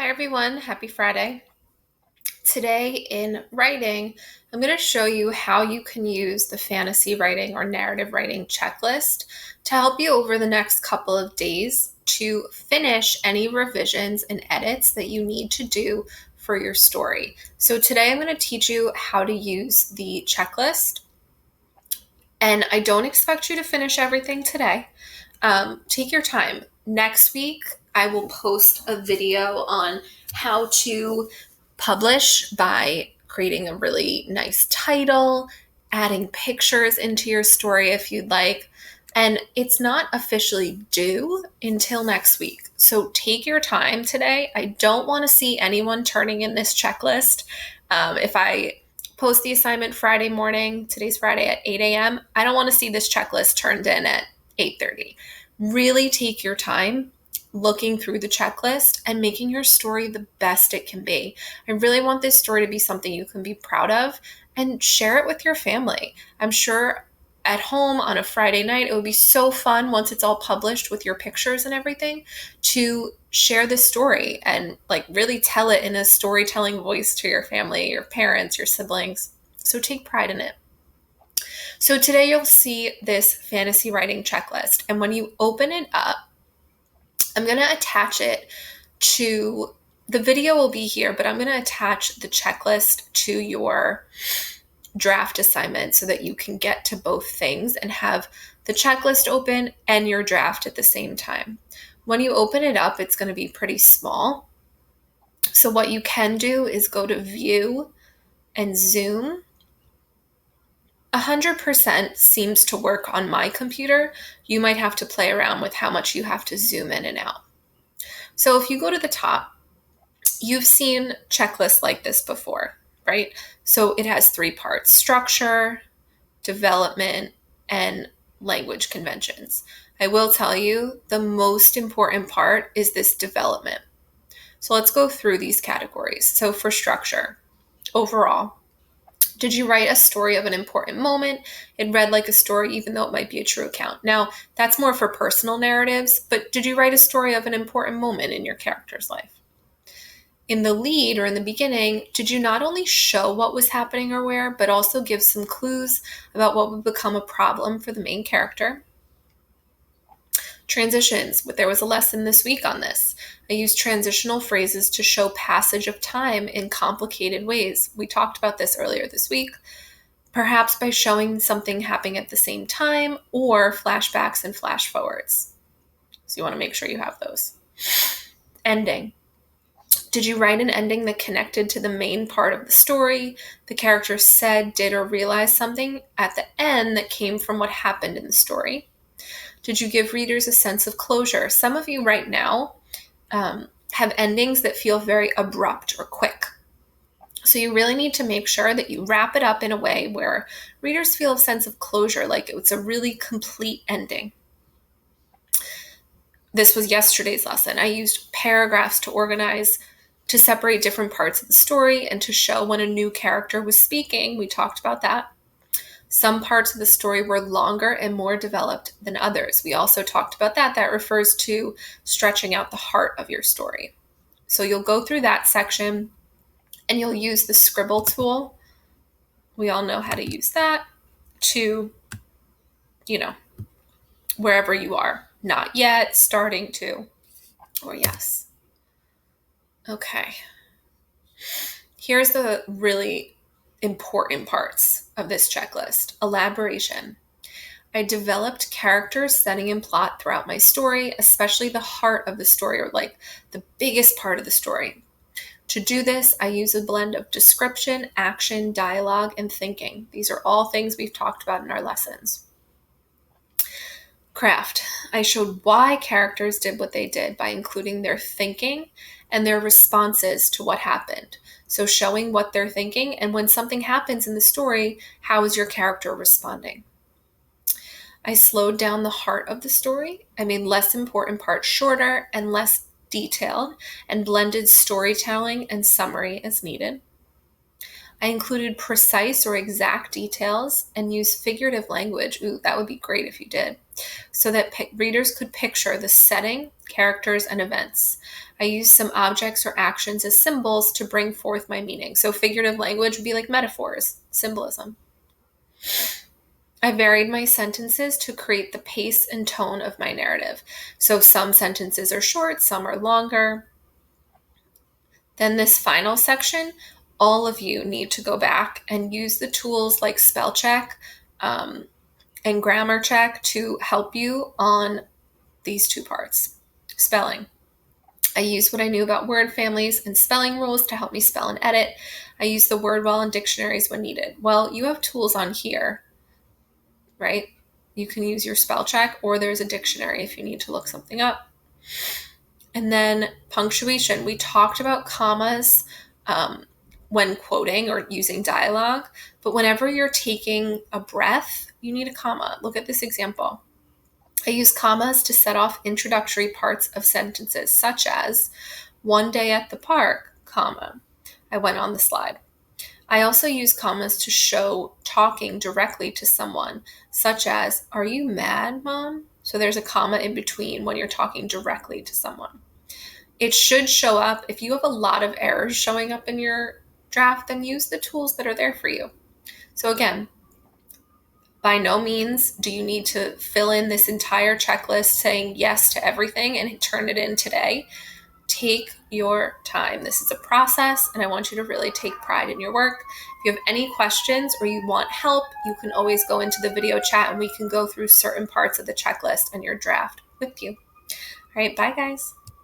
Hi everyone, happy Friday. Today in writing, I'm going to show you how you can use the fantasy writing or narrative writing checklist to help you over the next couple of days to finish any revisions and edits that you need to do for your story. So today I'm going to teach you how to use the checklist, and I don't expect you to finish everything today. Take your time. Next week, I will post a video on how to publish by creating a really nice title, adding pictures into your story if you'd like. And it's not officially due until next week. So take your time today. I don't want to see anyone turning in this checklist. If I post the assignment Friday morning, today's Friday at 8 a.m., I don't want to see this checklist turned in at 8:30. Really take your time looking through the checklist and making your story the best it can be. I really want this story to be something you can be proud of and share it with your family. I'm sure at home on a Friday night, it would be so fun once it's all published with your pictures and everything to share this story and really tell it in a storytelling voice to your family, your parents, your siblings. So take pride in it. So today you'll see this fantasy writing checklist. And when you open it up, I'm going to attach it to the video will be here, but I'm going to attach the checklist to your draft assignment so that you can get to both things and have the checklist open and your draft at the same time. When you open it up, it's going to be pretty small. So what you can do is go to View and Zoom. 100% seems to work on my computer. You might have to play around with how much you have to zoom in and out. So if you go to the top, you've seen checklists like this before, right? So it has 3 parts: structure, development, and language conventions. I will tell you the most important part is this development. So let's go through these categories. So for structure, overall, did you write a story of an important moment? It read like a story, even though it might be a true account. Now, that's more for personal narratives, but did you write a story of an important moment in your character's life? In the lead or in the beginning, did you not only show what was happening or where, but also give some clues about what would become a problem for the main character? Transitions. There was a lesson this week on this. I used transitional phrases to show passage of time in complicated ways. We talked about this earlier this week, perhaps by showing something happening at the same time or flashbacks and flash forwards. So you want to make sure you have those. Ending. Did you write an ending that connected to the main part of the story? The character said, did, or realized something at the end that came from what happened in the story? Did you give readers a sense of closure? Some of you right now have endings that feel very abrupt or quick. So you really need to make sure that you wrap it up in a way where readers feel a sense of closure, like it's a really complete ending. This was yesterday's lesson. I used paragraphs to separate different parts of the story and to show when a new character was speaking. We talked about that. Some parts of the story were longer and more developed than others. We also talked about that. That refers to stretching out the heart of your story. So you'll go through that section and you'll use the scribble tool. We all know how to use that to, wherever you are. Not yet, starting to, or yes. Okay. Here's the really important parts of this checklist. Elaboration. I developed characters, setting, and plot throughout my story, especially the heart of the story, or the biggest part of the story. To do this, I use a blend of description, action, dialogue, and thinking. These are all things we've talked about in our lessons. Craft. I showed why characters did what they did by including their thinking and their responses to what happened. So showing what they're thinking, and when something happens in the story, how is your character responding? I slowed down the heart of the story. I made less important parts shorter and less detailed, and blended storytelling and summary as needed. I included precise or exact details and used figurative language. Ooh, that would be great if you did. So that readers could picture the setting, characters, and events. I used some objects or actions as symbols to bring forth my meaning. So figurative language would be like metaphors, symbolism. I varied my sentences to create the pace and tone of my narrative. So some sentences are short, some are longer. Then this final section, all of you need to go back and use the tools like spell check and grammar check to help you on these two parts. Spelling. I used what I knew about word families and spelling rules to help me spell and edit. I used the WordWall and dictionaries when needed. Well, you have tools on here, right? You can use your spell check, or there's a dictionary if you need to look something up. And then punctuation. We talked about commas when quoting or using dialogue, but whenever you're taking a breath, you need a comma. Look at this example. I use commas to set off introductory parts of sentences, such as, one day at the park, comma. I went on the slide. I also use commas to show talking directly to someone, such as, are you mad, Mom? So there's a comma in between when you're talking directly to someone. It should show up. If you have a lot of errors showing up in your draft, then use the tools that are there for you. So again, by no means do you need to fill in this entire checklist saying yes to everything and turn it in today. Take your time. This is a process, and I want you to really take pride in your work. If you have any questions or you want help, you can always go into the video chat and we can go through certain parts of the checklist and your draft with you. All right, bye guys.